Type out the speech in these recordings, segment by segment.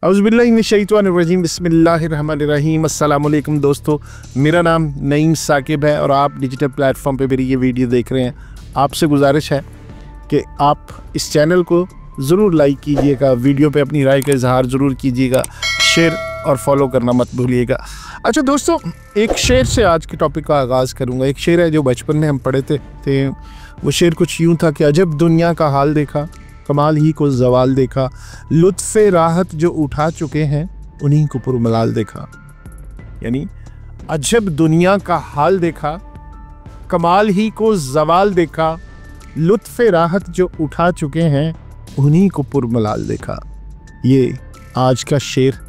औज़ुबिल्लाहिमिनश्शैतानिर्रजीम बिस्मिल्लाहिर्रहमानिर्रहीम। अस्सलाम वालेकुम दोस्तों, मेरा नाम नईम साकिब है और आप डिजिटल प्लेटफॉर्म पे मेरी ये वीडियो देख रहे हैं। आपसे गुजारिश है कि आप इस चैनल को ज़रूर लाइक कीजिएगा, वीडियो पे अपनी राय का इजहार ज़रूर कीजिएगा, शेयर और फॉलो करना मत भूलिएगा। अच्छा दोस्तों, एक शेर से आज के टॉपिक का आगाज़ करूँगा। एक शेर है जो बचपन में हम पढ़े थे। वो शेर कुछ यूँ था कि अजब दुनिया का हाल देखा, कमाल ही को जवाल देखा, लुत्फ़े राहत जो उठा चुके हैं उन्हीं को पुरमलाल देखा। यानी अजब दुनिया का हाल देखा, कमाल ही को जवाल देखा, लुत्फ़े राहत जो उठा चुके हैं उन्हीं को पुरमलाल देखा। ये आज का शेर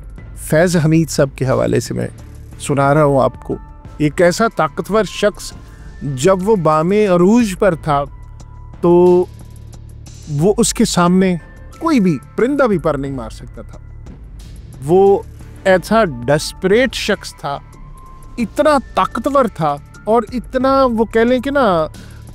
फैज़ हमीद साहब के हवाले से मैं सुना रहा हूँ आपको। एक ऐसा ताकतवर शख्स जब वो बामे अरूज पर था तो वो उसके सामने कोई भी परिंदा भी पर नहीं मार सकता था। वो ऐसा डेस्परेट शख्स था, इतना ताकतवर था और इतना वो कह लें कि ना,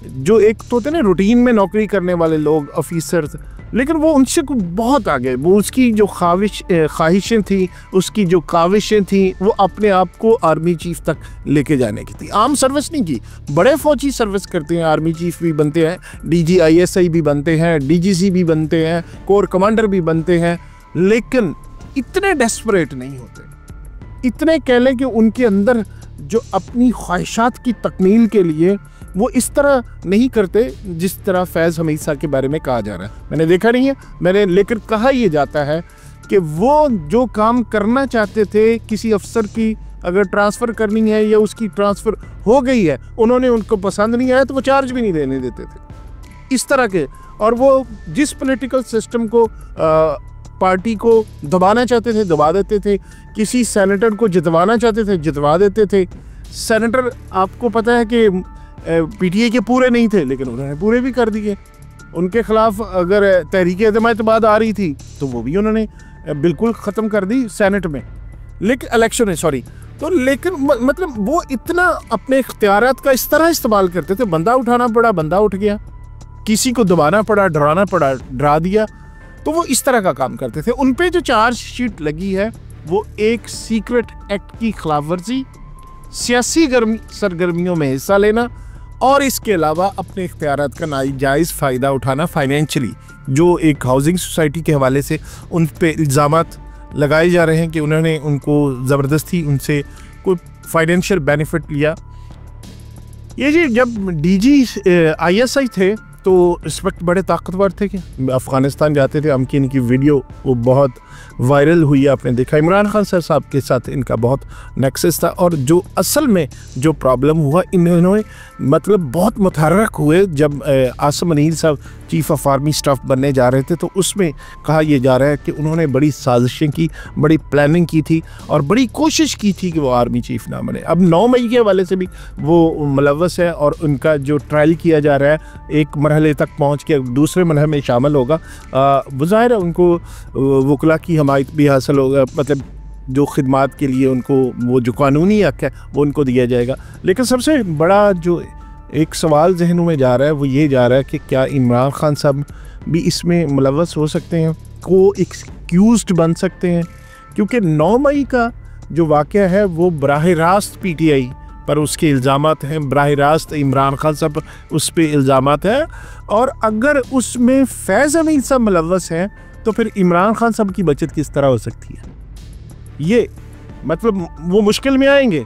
जो एक तो होते ना रूटीन में नौकरी करने वाले लोग ऑफिसर्स, लेकिन वो उनसे बहुत आगे। वो उसकी जो ख्वाहिशें थी, उसकी जो काविशें थी, वो अपने आप को आर्मी चीफ तक लेके जाने की थी। आम सर्विस नहीं की, बड़े फौजी सर्विस करते हैं, आर्मी चीफ भी बनते हैं, DGISI भी बनते हैं, DGC भी बनते हैं, कोर कमांडर भी बनते हैं, लेकिन इतने डेस्परेट नहीं होते। इतने कह लें कि उनके अंदर जो अपनी ख्वाहिशात की तकमील के लिए वो इस तरह नहीं करते जिस तरह फैज़ हमीद साहब के बारे में कहा जा रहा है। मैंने देखा नहीं है, लेकिन कहा यह जाता है कि वो जो काम करना चाहते थे, किसी अफसर की अगर ट्रांसफ़र करनी है या उसकी ट्रांसफ़र हो गई है, उन्होंने उनको पसंद नहीं आया तो वो चार्ज भी नहीं देने देते थे, इस तरह के। और वो जिस पॉलिटिकल सिस्टम को पार्टी को दबाना चाहते थे दबा देते थे, किसी सेनेटर को जितवाना चाहते थे जितवा देते थे। सेनेटर आपको पता है कि PTA के पूरे नहीं थे, लेकिन उन्होंने पूरे भी कर दिए। उनके ख़िलाफ़ अगर तहरीक एतमाद आ रही थी तो वो भी उन्होंने बिल्कुल ख़त्म कर दी सेनेट में, लेकिन इलेक्शन है सॉरी। तो लेकिन मतलब वो इतना अपने इख्तियारात का इस तरह इस्तेमाल करते थे, बंदा उठाना पड़ा बंदा उठ गया, किसी को दबाना पड़ा डराना पड़ा डरा दिया। तो वो इस तरह का काम करते थे। उन पर जो चार्जशीट लगी है वो एक सीक्रेट एक्ट की खिलाफवर्जी, सियासी सरगर्मियों में हिस्सा लेना और इसके अलावा अपने इख्तियारात का नाजायज़ फ़ायदा उठाना फाइनेंशियली। जो एक हाउसिंग सोसाइटी के हवाले से उन पे इल्ज़ामात लगाए जा रहे हैं कि उन्होंने उनको ज़बरदस्ती उनसे कोई फाइनेंशियल बेनिफिट लिया। ये जी जब DGISI थे तो इस वक्त बड़े ताकतवर थे कि अफ़गानिस्तान जाते थे। उनकी इनकी वीडियो वो बहुत वायरल हुई, आपने देखा। इमरान खान साहब के साथ इनका बहुत नेक्सस था और जो असल में जो प्रॉब्लम हुआ, इन्होंने मतलब बहुत मुतहर्रक हुए जब आसिम मुनीर साहब चीफ़ ऑफ आर्मी स्टाफ बनने जा रहे थे। तो उसमें कहा यह जा रहा है कि उन्होंने बड़ी साजिशें की, बड़ी प्लानिंग की थी और बड़ी कोशिश की थी कि वो आर्मी चीफ ना बने। अब 9 मई के हवाले से भी वो मुलव्वस है और उनका जो ट्रायल किया जा रहा है, एक मरहले तक पहुँच के दूसरे मरहले में शामिल होगा। वो ज़ाहिर है उनको वकला की हमायत भी हासिल होगा, मतलब जो खिदमात के लिए उनको वो जो कानूनी हक़ है वो उनको दिया जाएगा। लेकिन सबसे बड़ा जो एक सवाल जहनों में जा रहा है वो ये जा रहा है कि क्या इमरान खान साहब भी इसमें मुलव्वस हो सकते हैं, को एक्सक्यूज़ड बन सकते हैं? क्योंकि 9 मई का जो वाक़या है वो बराह रास्त PTI पर उसके इल्ज़ामात हैं, बराह रास्त इमरान खान साहब उस पर इल्ज़ामात हैं। और अगर उसमें फैज़ हमीद साहब मुलव्वस हैं तो फिर इमरान खान साहब की बचत किस तरह हो सकती है? ये मतलब वो मुश्किल में आएंगे।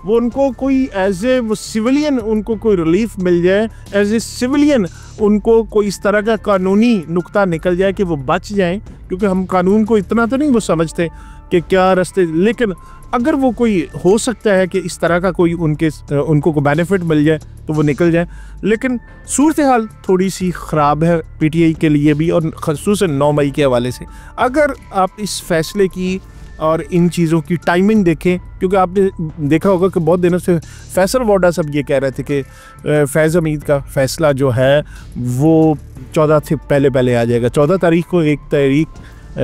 वो उनको कोई एज ए वो सिविलियन उनको कोई रिलीफ मिल जाए, एज ए सिविलियन उनको कोई इस तरह का कानूनी नुक्ता निकल जाए कि वो बच जाएं। क्योंकि हम कानून को इतना तो नहीं वो समझते कि क्या रास्ते, लेकिन अगर वो कोई हो सकता है कि इस तरह का कोई उनको को बेनिफिट मिल जाए तो वो निकल जाए। लेकिन सूरत हाल थोड़ी सी ख़राब है PTI के लिए भी, और ख़ुसूसन 9 मई के हवाले से। अगर आप इस फैसले की और इन चीज़ों की टाइमिंग देखें, क्योंकि आपने देखा होगा कि बहुत दिनों से फैसल वाडा सब ये कह रहे थे कि फैज़ हमीद का फ़ैसला जो है वो 14 से पहले आ जाएगा। 14 तारीख को एक तहरीक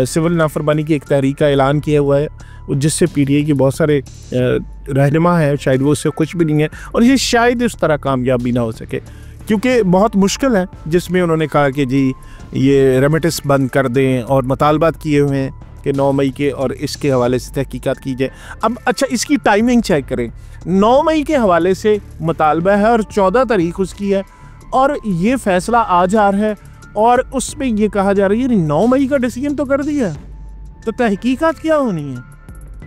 सिविल नाफरमानी की एक तहरीक का ऐलान किया हुआ है, जिससे PTI के बहुत सारे रहनुमा हैं, शायद वो उससे कुछ भी नहीं है और ये शायद इस तरह कामयाब भी ना हो सके, क्योंकि बहुत मुश्किल है। जिसमें उन्होंने कहा कि जी ये रेमिटेंस बंद कर दें और मुतालबात किए हुए हैं कि 9 मई के और इसके हवाले से तहकीकात की जाए। अब अच्छा, इसकी टाइमिंग चेक करें। 9 मई के हवाले से मुतालबा है और 14 तारीख उसकी है, और ये फैसला आज आ रहा है और उसमें ये कहा जा रहा है 9 मई का डिसीजन तो कर दिया, तो तहकीकात क्या होनी है?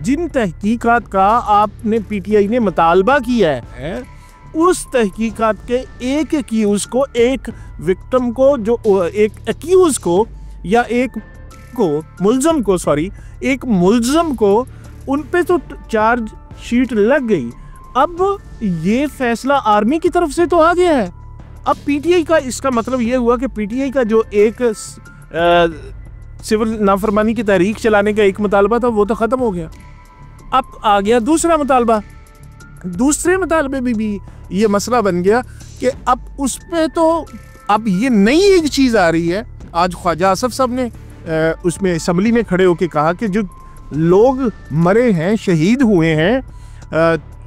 जिन तहकीकात का आपने पीटीआई ने मुतालबा किया है, उस तहकीकात के एक एक्यूज को, एक विक्टिम को, जो एक एक्यूज को या एक मुल्ज़म को उन पे तो चार्ज शीट लग गई। अब ये फैसला आर्मी की तरफ से तो आ गया है। अब पीटीआई का, इसका मतलब ये हुआ कि पीटीआई का जो एक सिविल नाफरमानी की तहरीक चलाने का एक मुतालबा था वो तो ख़त्म हो गया। अब आ गया दूसरा मुतालबा। दूसरे मुतालबे में भी ये मसला बन गया कि अब उस पर तो अब ये नई एक चीज़ आ रही है। आज ख्वाजा आसफ साहब ने उसमें असम्बली में खड़े होकर कहा कि जो लोग मरे हैं, शहीद हुए हैं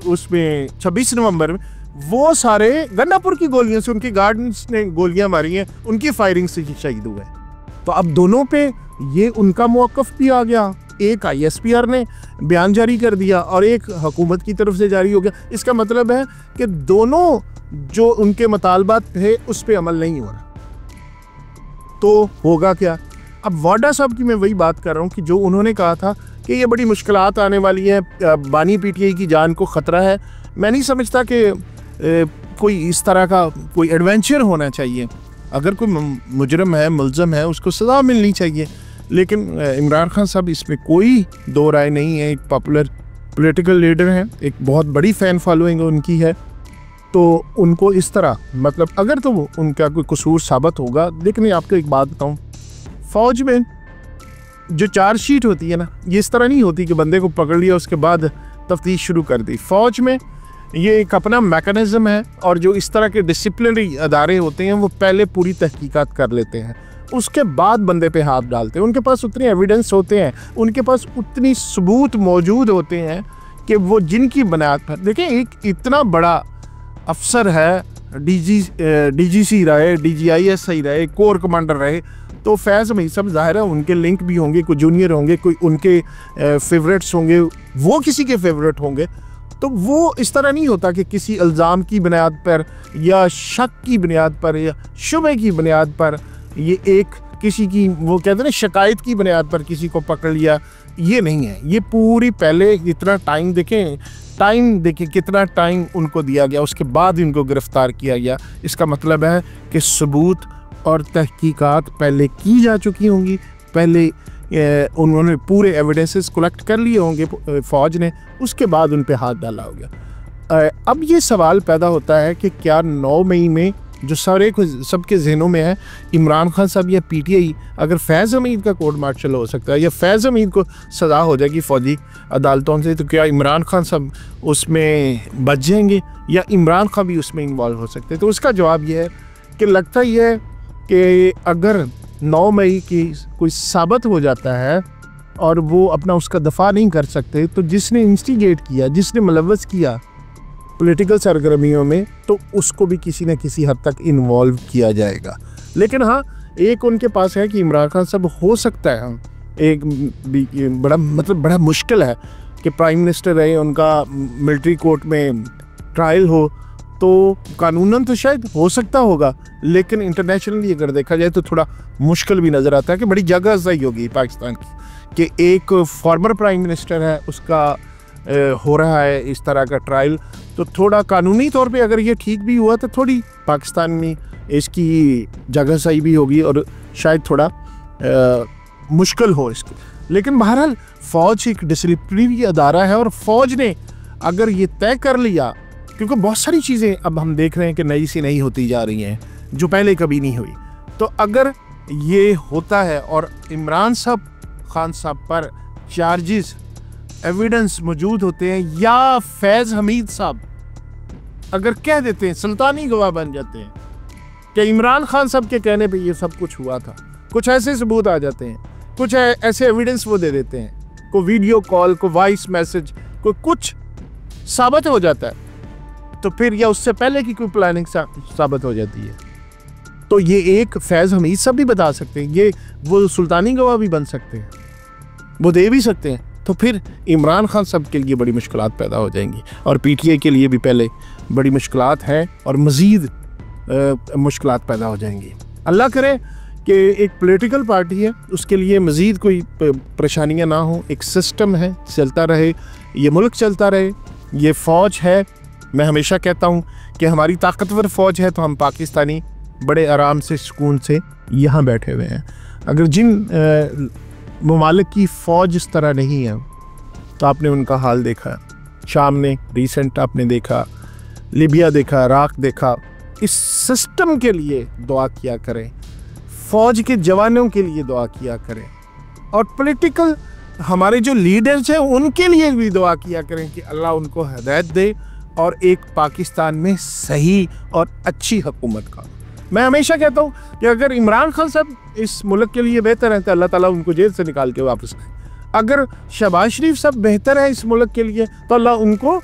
उसमें 26 नवंबर में, वो सारे गन्नापुर की गोलियों से, उनके गार्ड्स ने गोलियां मारी हैं, उनकी फायरिंग से शहीद हुए। तो अब दोनों पे ये उनका मौक़िफ़ भी आ गया। एक ISPR ने बयान जारी कर दिया और एक हुकूमत की तरफ से जारी हो गया। इसका मतलब है कि दोनों जो उनके मुतालबात थे उस पर अमल नहीं हो रहा। तो होगा क्या? अब वाडा साहब की मैं वही बात कर रहा हूँ कि जो उन्होंने कहा था कि ये बड़ी मुश्किलात आने वाली हैं, बानी पीटीआई की जान को ख़तरा है। मैं नहीं समझता कि कोई इस तरह का कोई एडवेंचर होना चाहिए। अगर कोई मुजरम है, मुल्ज़म है, उसको सज़ा मिलनी चाहिए। लेकिन इमरान खान साहब, इसमें कोई दो राय नहीं है, एक पॉपुलर पॉलिटिकल लीडर हैं, एक बहुत बड़ी फ़ैन फॉलोइंग उनकी है, तो उनको इस तरह, मतलब अगर तो वो उनका कोई कसूर साबित होगा। लेकिन आपको एक बात बताऊँ, फ़ौज में जो चार्जशीट होती है ना, ये इस तरह नहीं होती कि बंदे को पकड़ लिया उसके बाद तफ्तीश शुरू कर दी। फ़ौज में ये एक अपना मैकेनिज़्म है, और जो इस तरह के डिसिप्लिनरी अदारे होते हैं वो पहले पूरी तहकीकात कर लेते हैं, उसके बाद बंदे पे हाथ डालते हैं। उनके पास उतने एविडेंस होते हैं, उनके पास उतनी सबूत मौजूद होते हैं कि वो जिनकी बुनियाद पर, देखिए एक इतना बड़ा अफसर है, DGC रहे, DGIS रहे, कोर कमांडर रहे, तो फैज़ में सब ज़ाहिर है उनके लिंक भी होंगे, कोई जूनियर होंगे, कोई उनके फेवरेट्स होंगे, वो किसी के फेवरेट होंगे। तो वो इस तरह नहीं होता कि किसी इल्ज़ाम की बुनियाद पर या शक की बुनियाद पर या शुबे की बुनियाद पर, ये एक किसी की, वो कहते हैं ना, शिकायत की बुनियाद पर किसी को पकड़ लिया। ये नहीं है। ये पूरी पहले इतना टाइम देखें कितना टाइम उनको दिया गया, उसके बाद इनको गिरफ़्तार किया गया। इसका मतलब है कि सबूत और तहकीकात पहले की जा चुकी होंगी, पहले उन्होंने पूरे एविडेंसेस कलेक्ट कर लिए होंगे फ़ौज ने, उसके बाद उन पे हाथ डाला हो गया। अब ये सवाल पैदा होता है कि क्या 9 मई में, जो सबके जहनों में है, इमरान खान साहब या पीटीआई, अगर फैज़ हमीद का कोर्ट मार्शल हो सकता है या फैज़ हमीद को सज़ा हो जाएगी फ़ौजी अदालतों से, तो क्या इमरान खान साहब उसमें बच जाएंगे या इमरान खान भी उसमें इन्वॉल्व हो सकते हैं? तो उसका जवाब ये है कि लगता ही है कि अगर 9 मई की कोई साबित हो जाता है और वो अपना उसका दफ़ा नहीं कर सकते, तो जिसने इंस्टिगेट किया, जिसने मुलव्वस किया पॉलिटिकल सरगर्मियों में, तो उसको भी किसी न किसी हद तक इन्वॉल्व किया जाएगा। लेकिन हाँ, एक उनके पास है कि इमरान खान साहब हो सकता है, एक बड़ा मुश्किल है कि प्राइम मिनिस्टर रहे, उनका मिलिट्री कोर्ट में ट्रायल हो, तो कानूनन तो शायद हो सकता होगा, लेकिन इंटरनेशनली अगर देखा जाए तो थोड़ा मुश्किल भी नज़र आता है कि बड़ी जगह सही होगी पाकिस्तान की कि एक फॉर्मर प्राइम मिनिस्टर है, उसका हो रहा है इस तरह का ट्रायल। तो थोड़ा कानूनी तौर पे अगर ये ठीक भी हुआ तो थोड़ी पाकिस्तान में इसकी जगह सही भी होगी और शायद थोड़ा मुश्किल हो इसकी। लेकिन बहरहाल फ़ौज एक डिसिप्लिनरी अदारा है, और फ़ौज ने अगर ये तय कर लिया, क्योंकि बहुत सारी चीज़ें अब हम देख रहे हैं कि नई सी नई होती जा रही हैं जो पहले कभी नहीं हुई, तो अगर ये होता है और इमरान खान साहब पर चार्जेस, एविडेंस मौजूद होते हैं, या फैज़ हमीद साहब अगर कह देते हैं, सुल्तानी गवाह बन जाते हैं कि इमरान खान साहब के कहने पे ये सब कुछ हुआ था, कुछ ऐसे सबूत आ जाते हैं, कुछ ऐसे एविडेंस वो दे देते हैं, कोई वीडियो कॉल, कोई वॉइस मैसेज, कोई कुछ साबित हो जाता है, तो फिर या उससे पहले की कोई प्लानिंग साबित हो जाती है, तो ये एक फैज़ हमीद साहब भी बता सकते हैं, ये वो सुल्तानी गवाह भी बन सकते हैं। वो दे भी सकते हैं, तो फिर इमरान खान साहब के लिए बड़ी मुश्किलात पैदा हो जाएंगी और पीटीआई के लिए भी पहले बड़ी मुश्किलात हैं और मज़ीद मुश्किलात पैदा हो जाएंगी। अल्लाह करे कि एक पॉलिटिकल पार्टी है उसके लिए मज़ीद कोई परेशानियां ना हो, एक सिस्टम है चलता रहे, ये मुल्क चलता रहे, ये फ़ौज है। मैं हमेशा कहता हूँ कि हमारी ताकतवर फ़ौज है तो हम पाकिस्तानी बड़े आराम से सुकून से यहाँ बैठे हुए हैं। अगर जिन ममालिक की फ़ौज इस तरह नहीं है तो आपने उनका हाल देखा, शाम ने रिसेंट आपने देखा, लीबिया देखा, इराक़ देखा। इस सिस्टम के लिए दुआ किया करें, फ़ौज के जवानों के लिए दुआ किया करें और पॉलिटिकल हमारे जो लीडर्स हैं उनके लिए भी दुआ किया करें कि अल्लाह उनको हिदायत दे और एक पाकिस्तान में सही और अच्छी हुकूमत का। मैं हमेशा कहता हूँ कि अगर इमरान खान साहब इस मुल्क के लिए बेहतर हैं तो अल्लाह ताला उनको जेल से निकाल के वापस लाए। अगर शहबाज शरीफ साहब बेहतर है इस मुल्क के लिए तो अल्लाह उनको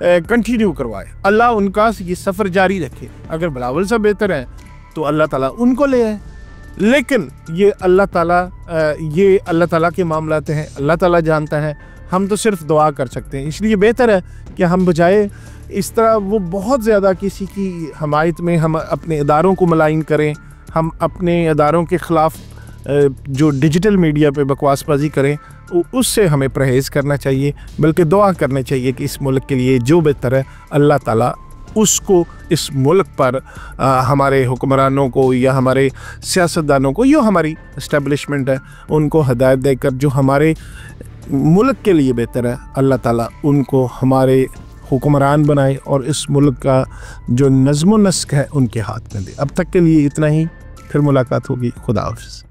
कंटिन्यू करवाए, अल्लाह उनका ये सफ़र जारी रखे। अगर बिलावल साहब बेहतर है तो अल्लाह ताला उनको ले आए। लेकिन ये अल्लाह ताला के मामलात हैं, अल्लाह ताला जानता है, हम तो सिर्फ दुआ कर सकते हैं। इसलिए बेहतर है कि हम बजाय इस तरह वो बहुत ज़्यादा किसी की हमायत में हम अपने इदारों को मलाइन करें, हम अपने इदारों के ख़िलाफ़ जो डिजिटल मीडिया पे बकवासबाजी करें, उससे हमें परहेज़ करना चाहिए, बल्कि दुआ करना चाहिए कि इस मुल्क के लिए जो बेहतर है अल्लाह ताला उसको इस मुल्क पर हमारे हुक्मरानों को या हमारे सियासतदानों को, यो हमारी इस्टेब्लिशमेंट है, उनको हिदायत देकर जो हमारे मुल्क के लिए बेहतर है अल्लाह ताला उनको हमारे हुक्मरान बनाए और इस मुल्क का जो नज़्म व नस्क है उनके हाथ में दे। अब तक के लिए इतना ही, फिर मुलाकात होगी। खुदा हाफ़िज़।